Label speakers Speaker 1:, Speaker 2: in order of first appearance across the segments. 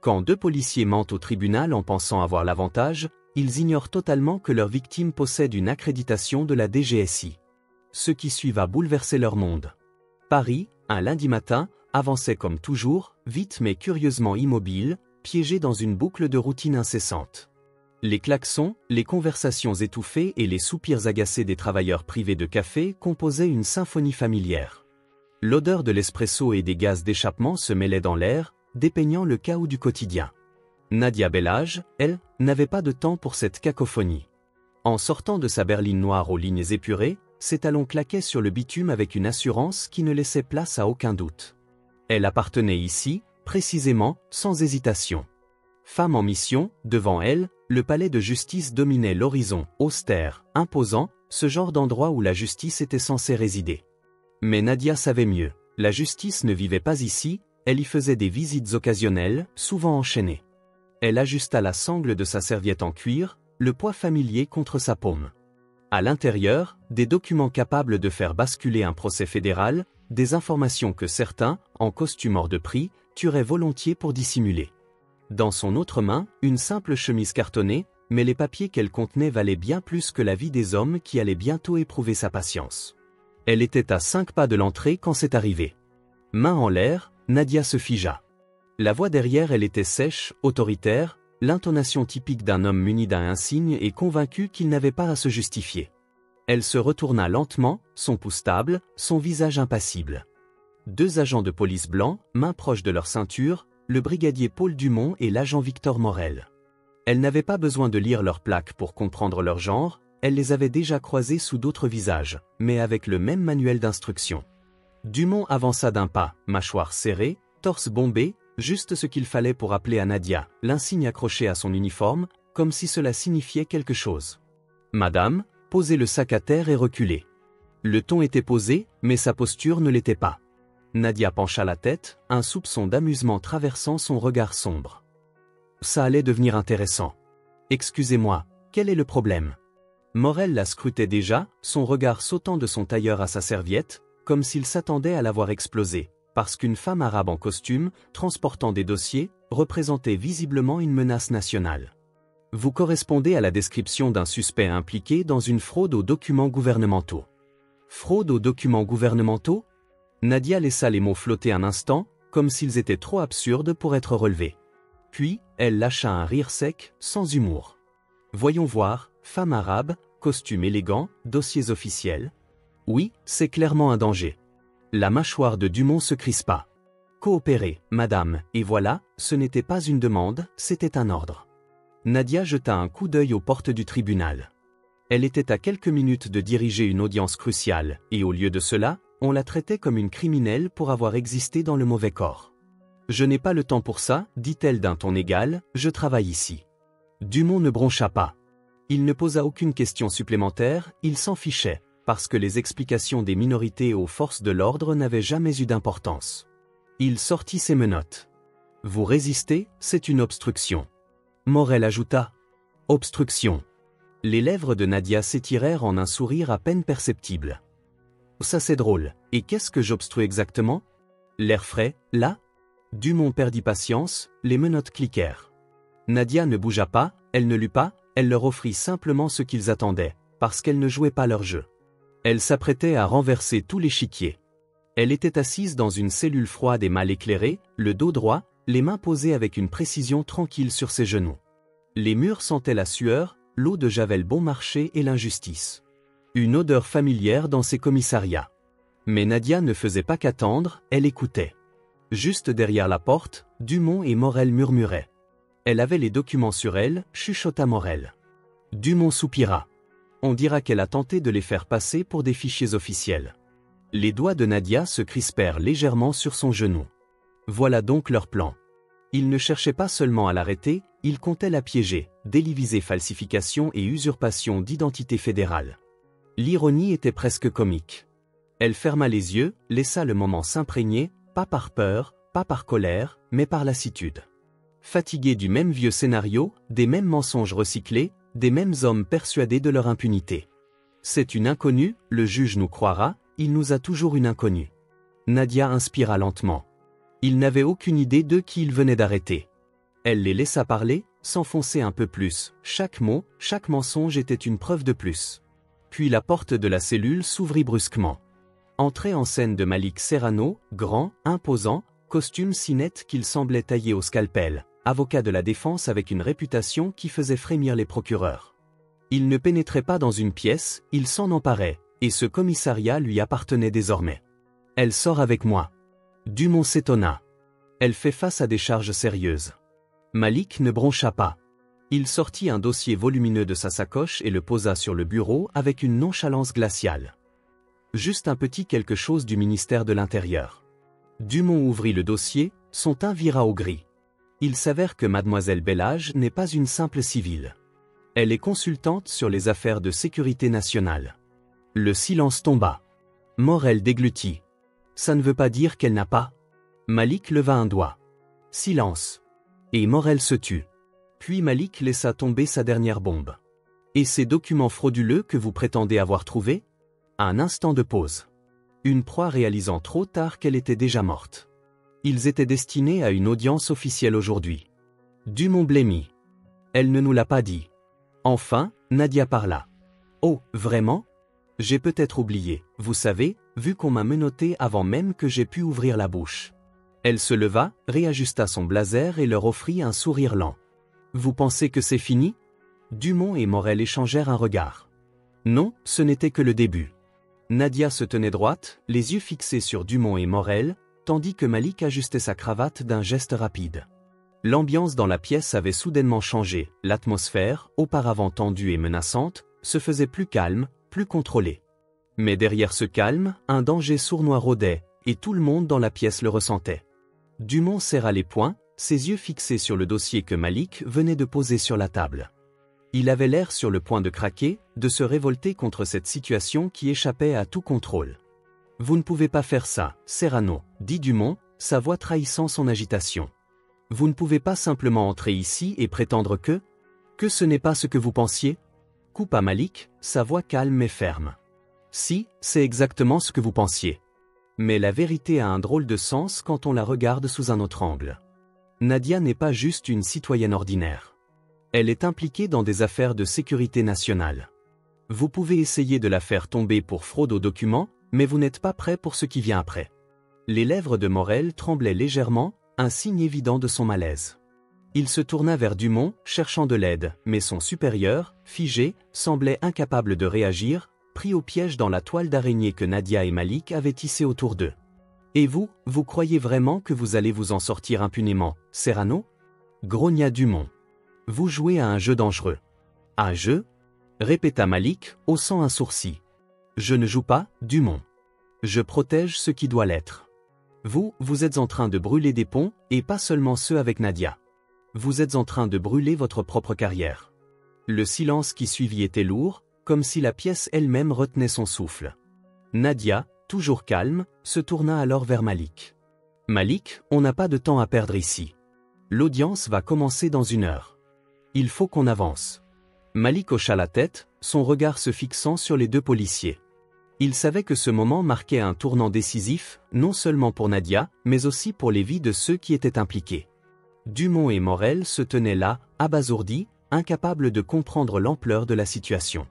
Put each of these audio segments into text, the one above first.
Speaker 1: Quand deux policiers mentent au tribunal en pensant avoir l'avantage, ils ignorent totalement que leur victime possède une accréditation de la DGSI. Ce qui suit va bouleverser leur monde. Paris, un lundi matin, avançait comme toujours, vite mais curieusement immobile, piégé dans une boucle de routine incessante. Les klaxons, les conversations étouffées et les soupirs agacés des travailleurs privés de café composaient une symphonie familière. L'odeur de l'espresso et des gaz d'échappement se mêlait dans l'air, dépeignant le chaos du quotidien. Nadia Bellage, elle, n'avait pas de temps pour cette cacophonie. En sortant de sa berline noire aux lignes épurées, ses talons claquaient sur le bitume avec une assurance qui ne laissait place à aucun doute. Elle appartenait ici, précisément, sans hésitation. Femme en mission, devant elle, le palais de justice dominait l'horizon, austère, imposant, ce genre d'endroit où la justice était censée résider. Mais Nadia savait mieux, la justice ne vivait pas ici, elle y faisait des visites occasionnelles, souvent enchaînées. Elle ajusta la sangle de sa serviette en cuir, le poids familier contre sa paume. À l'intérieur, des documents capables de faire basculer un procès fédéral, des informations que certains, en costume hors de prix, tueraient volontiers pour dissimuler. Dans son autre main, une simple chemise cartonnée, mais les papiers qu'elle contenait valaient bien plus que la vie des hommes qui allaient bientôt éprouver sa patience. Elle était à 5 pas de l'entrée quand c'est arrivé. Main en l'air, Nadia se figea. La voix derrière elle était sèche, autoritaire, l'intonation typique d'un homme muni d'un insigne et convaincu qu'il n'avait pas à se justifier. Elle se retourna lentement, son pouce stable, son visage impassible. Deux agents de police blancs, mains proches de leur ceinture, le brigadier Paul Dumont et l'agent Victor Morel. Elle n'avait pas besoin de lire leurs plaques pour comprendre leur genre, elle les avait déjà croisés sous d'autres visages, mais avec le même manuel d'instruction. Dumont avança d'un pas, mâchoire serrée, torse bombé, juste ce qu'il fallait pour appeler à Nadia, l'insigne accroché à son uniforme, comme si cela signifiait quelque chose. « Madame, posez le sac à terre et reculez. » Le ton était posé, mais sa posture ne l'était pas. Nadia pencha la tête, un soupçon d'amusement traversant son regard sombre. Ça allait devenir intéressant. « Excusez-moi, quel est le problème ?» Morel la scrutait déjà, son regard sautant de son tailleur à sa serviette, comme s'il s'attendait à la voir exploser, parce qu'une femme arabe en costume, transportant des dossiers, représentait visiblement une menace nationale. Vous correspondez à la description d'un suspect impliqué dans une fraude aux documents gouvernementaux. Fraude aux documents gouvernementaux ? Nadia laissa les mots flotter un instant, comme s'ils étaient trop absurdes pour être relevés. Puis, elle lâcha un rire sec, sans humour. Voyons voir, femme arabe, costume élégant, dossiers officiels. Oui, c'est clairement un danger. La mâchoire de Dumont se crispa. Coopérez, madame, et voilà, ce n'était pas une demande, c'était un ordre. Nadia jeta un coup d'œil aux portes du tribunal. Elle était à quelques minutes de diriger une audience cruciale, et au lieu de cela, on la traitait comme une criminelle pour avoir existé dans le mauvais corps. Je n'ai pas le temps pour ça, dit-elle d'un ton égal, je travaille ici. Dumont ne broncha pas. Il ne posa aucune question supplémentaire, il s'en fichait, parce que les explications des minorités aux forces de l'ordre n'avaient jamais eu d'importance. Il sortit ses menottes. Vous résistez, c'est une obstruction. Morel ajouta. Obstruction. Les lèvres de Nadia s'étirèrent en un sourire à peine perceptible. Ça c'est drôle, et qu'est-ce que j'obstrue exactement? L'air frais, là? Dumont perdit patience, les menottes cliquèrent. Nadia ne bougea pas, elle ne lut pas, elle leur offrit simplement ce qu'ils attendaient, parce qu'elle ne jouait pas leur jeu. Elle s'apprêtait à renverser tout l'échiquier. Elle était assise dans une cellule froide et mal éclairée, le dos droit, les mains posées avec une précision tranquille sur ses genoux. Les murs sentaient la sueur, l'eau de javel bon marché et l'injustice. Une odeur familière dans ces commissariats. Mais Nadia ne faisait pas qu'attendre, elle écoutait. Juste derrière la porte, Dumont et Morel murmuraient. Elle avait les documents sur elle, chuchota Morel. Dumont soupira. On dira qu'elle a tenté de les faire passer pour des fichiers officiels. Les doigts de Nadia se crispèrent légèrement sur son genou. Voilà donc leur plan. Ils ne cherchaient pas seulement à l'arrêter, ils comptaient la piéger, déliviser falsification et usurpation d'identité fédérale. L'ironie était presque comique. Elle ferma les yeux, laissa le moment s'imprégner, pas par peur, pas par colère, mais par lassitude. Fatiguée du même vieux scénario, des mêmes mensonges recyclés, des mêmes hommes persuadés de leur impunité. C'est une inconnue, le juge nous croira, il nous a toujours une inconnue. Nadia inspira lentement. Il n'avait aucune idée de qui il venait d'arrêter. Elle les laissa parler, s'enfoncer un peu plus, chaque mot, chaque mensonge était une preuve de plus. Puis la porte de la cellule s'ouvrit brusquement. Entrée en scène de Malik Serrano, grand, imposant, costume si net qu'il semblait taillé au scalpel, avocat de la défense avec une réputation qui faisait frémir les procureurs. Il ne pénétrait pas dans une pièce, il s'en emparait, et ce commissariat lui appartenait désormais. Elle sort avec moi. Dumont s'étonna. Elle fait face à des charges sérieuses. Malik ne broncha pas. Il sortit un dossier volumineux de sa sacoche et le posa sur le bureau avec une nonchalance glaciale. Juste un petit quelque chose du ministère de l'Intérieur. Dumont ouvrit le dossier, son teint vira au gris. Il s'avère que mademoiselle Bellage n'est pas une simple civile. Elle est consultante sur les affaires de sécurité nationale. Le silence tomba. Morel déglutit. Ça ne veut pas dire qu'elle n'a pas. Malik leva un doigt. Silence. Et Morel se tut. Puis Malik laissa tomber sa dernière bombe. Et ces documents frauduleux que vous prétendez avoir trouvés? Un instant de pause. Une proie réalisant trop tard qu'elle était déjà morte. Ils étaient destinés à une audience officielle aujourd'hui. Dumont blêmit. Elle ne nous l'a pas dit. Enfin, Nadia parla. Oh, vraiment? J'ai peut-être oublié, vous savez, vu qu'on m'a menotté avant même que j'aie pu ouvrir la bouche. Elle se leva, réajusta son blazer et leur offrit un sourire lent. Vous pensez que c'est fini? Dumont et Morel échangèrent un regard. Non, ce n'était que le début. Nadia se tenait droite, les yeux fixés sur Dumont et Morel, tandis que Malik ajustait sa cravate d'un geste rapide. L'ambiance dans la pièce avait soudainement changé, l'atmosphère, auparavant tendue et menaçante, se faisait plus calme, plus contrôlée. Mais derrière ce calme, un danger sournois rôdait, et tout le monde dans la pièce le ressentait. Dumont serra les poings, ses yeux fixés sur le dossier que Malik venait de poser sur la table. Il avait l'air sur le point de craquer, de se révolter contre cette situation qui échappait à tout contrôle. « Vous ne pouvez pas faire ça, Serrano, » dit Dumont, sa voix trahissant son agitation. « Vous ne pouvez pas simplement entrer ici et prétendre que ce n'est pas ce que vous pensiez ?» Coupa Malik, sa voix calme mais ferme. « Si, c'est exactement ce que vous pensiez. Mais la vérité a un drôle de sens quand on la regarde sous un autre angle. Nadia n'est pas juste une citoyenne ordinaire. Elle est impliquée dans des affaires de sécurité nationale. Vous pouvez essayer de la faire tomber pour fraude aux documents, mais vous n'êtes pas prêt pour ce qui vient après. » Les lèvres de Morel tremblaient légèrement, un signe évident de son malaise. Il se tourna vers Dumont, cherchant de l'aide, mais son supérieur, figé, semblait incapable de réagir, pris au piège dans la toile d'araignée que Nadia et Malik avaient tissée autour d'eux. « Et vous croyez vraiment que vous allez vous en sortir impunément, Serrano ?» grogna Dumont. « Vous jouez à un jeu dangereux. »« Un jeu ?» répéta Malik, haussant un sourcil. « Je ne joue pas, Dumont. Je protège ce qui doit l'être. Vous êtes en train de brûler des ponts, et pas seulement ceux avec Nadia. Vous êtes en train de brûler votre propre carrière. » Le silence qui suivit était lourd, comme si la pièce elle-même retenait son souffle. Nadia, toujours calme, se tourna alors vers Malik. « Malik, on n'a pas de temps à perdre ici. L'audience va commencer dans 1 heure. Il faut qu'on avance. » Malik hocha la tête, son regard se fixant sur les 2 policiers. Il savait que ce moment marquait un tournant décisif, non seulement pour Nadia, mais aussi pour les vies de ceux qui étaient impliqués. Dumont et Morel se tenaient là, abasourdis, incapables de comprendre l'ampleur de la situation.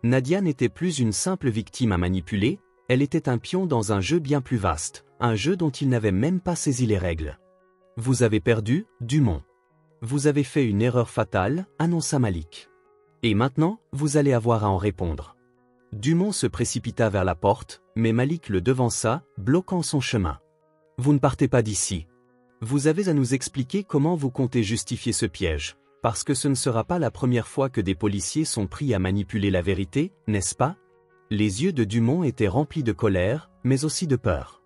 Speaker 1: Nadia n'était plus une simple victime à manipuler, elle était un pion dans un jeu bien plus vaste, un jeu dont il n'avait même pas saisi les règles. « Vous avez perdu, Dumont. Vous avez fait une erreur fatale, » annonça Malik. « Et maintenant, vous allez avoir à en répondre. » Dumont se précipita vers la porte, mais Malik le devança, bloquant son chemin. « Vous ne partez pas d'ici. Vous avez à nous expliquer comment vous comptez justifier ce piège, parce que ce ne sera pas la première fois que des policiers sont pris à manipuler la vérité, n'est-ce pas ?» Les yeux de Dumont étaient remplis de colère, mais aussi de peur.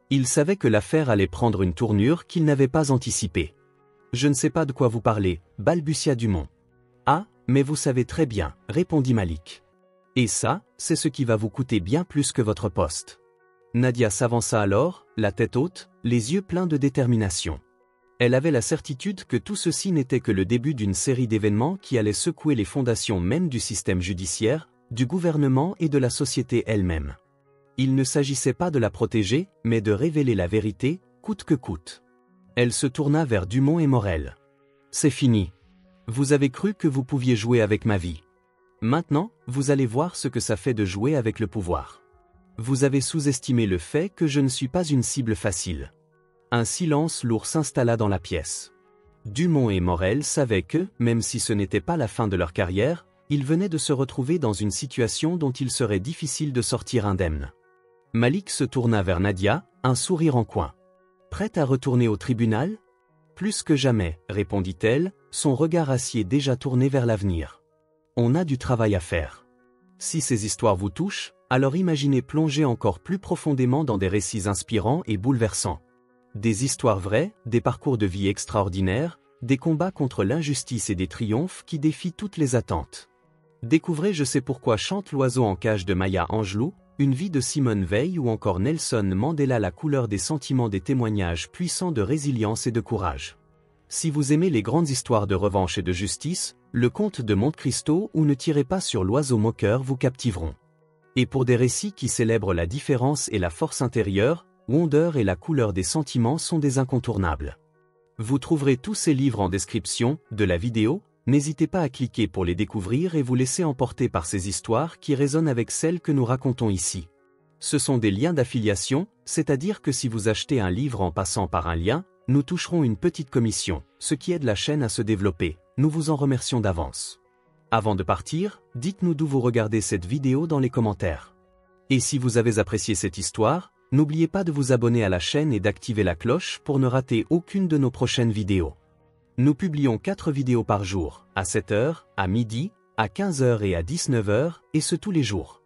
Speaker 1: Il savait que l'affaire allait prendre une tournure qu'il n'avait pas anticipée. « Je ne sais pas de quoi vous parlez, » balbutia Dumont. « Ah, mais vous savez très bien, » répondit Malik. « Et ça, c'est ce qui va vous coûter bien plus que votre poste. » Nadia s'avança alors, la tête haute, les yeux pleins de détermination. Elle avait la certitude que tout ceci n'était que le début d'une série d'événements qui allaient secouer les fondations même du système judiciaire, du gouvernement et de la société elle-même. Il ne s'agissait pas de la protéger, mais de révéler la vérité, coûte que coûte. Elle se tourna vers Dumont et Morel. « c'est fini. Vous avez cru que vous pouviez jouer avec ma vie. Maintenant, vous allez voir ce que ça fait de jouer avec le pouvoir. Vous avez sous-estimé le fait que je ne suis pas une cible facile. Un silence lourd s'installa dans la pièce. Dumont et Morel savaient que, même si ce n'était pas la fin de leur carrière, ils venaient de se retrouver dans une situation dont il serait difficile de sortir indemne. Malik se tourna vers Nadia, un sourire en coin. « Prête à retourner au tribunal ?» « Plus que jamais, répondit-elle, son regard acier déjà tourné vers l'avenir. « On a du travail à faire. Si ces histoires vous touchent, alors imaginez plonger encore plus profondément dans des récits inspirants et bouleversants. Des histoires vraies, des parcours de vie extraordinaires, des combats contre l'injustice et des triomphes qui défient toutes les attentes. Découvrez Je sais pourquoi chante l'oiseau en cage de Maya Angelou, Une vie de Simone Veil ou encore Nelson Mandela La couleur des sentiments, des témoignages puissants de résilience et de courage. Si vous aimez les grandes histoires de revanche et de justice, Le Comte de Monte Cristo ou Ne tirez pas sur l'oiseau moqueur vous captiveront. Et pour des récits qui célèbrent la différence et la force intérieure, Wonder et La couleur des sentiments sont des incontournables. Vous trouverez tous ces livres en description de la vidéo. N'hésitez pas à cliquer pour les découvrir et vous laisser emporter par ces histoires qui résonnent avec celles que nous racontons ici. Ce sont des liens d'affiliation, c'est-à-dire que si vous achetez un livre en passant par un lien, nous toucherons une petite commission, ce qui aide la chaîne à se développer. Nous vous en remercions d'avance. Avant de partir, dites-nous d'où vous regardez cette vidéo dans les commentaires. Et si vous avez apprécié cette histoire, n'oubliez pas de vous abonner à la chaîne et d'activer la cloche pour ne rater aucune de nos prochaines vidéos. Nous publions 4 vidéos par jour, à 7h, à midi, à 15h et à 19h, et ce tous les jours.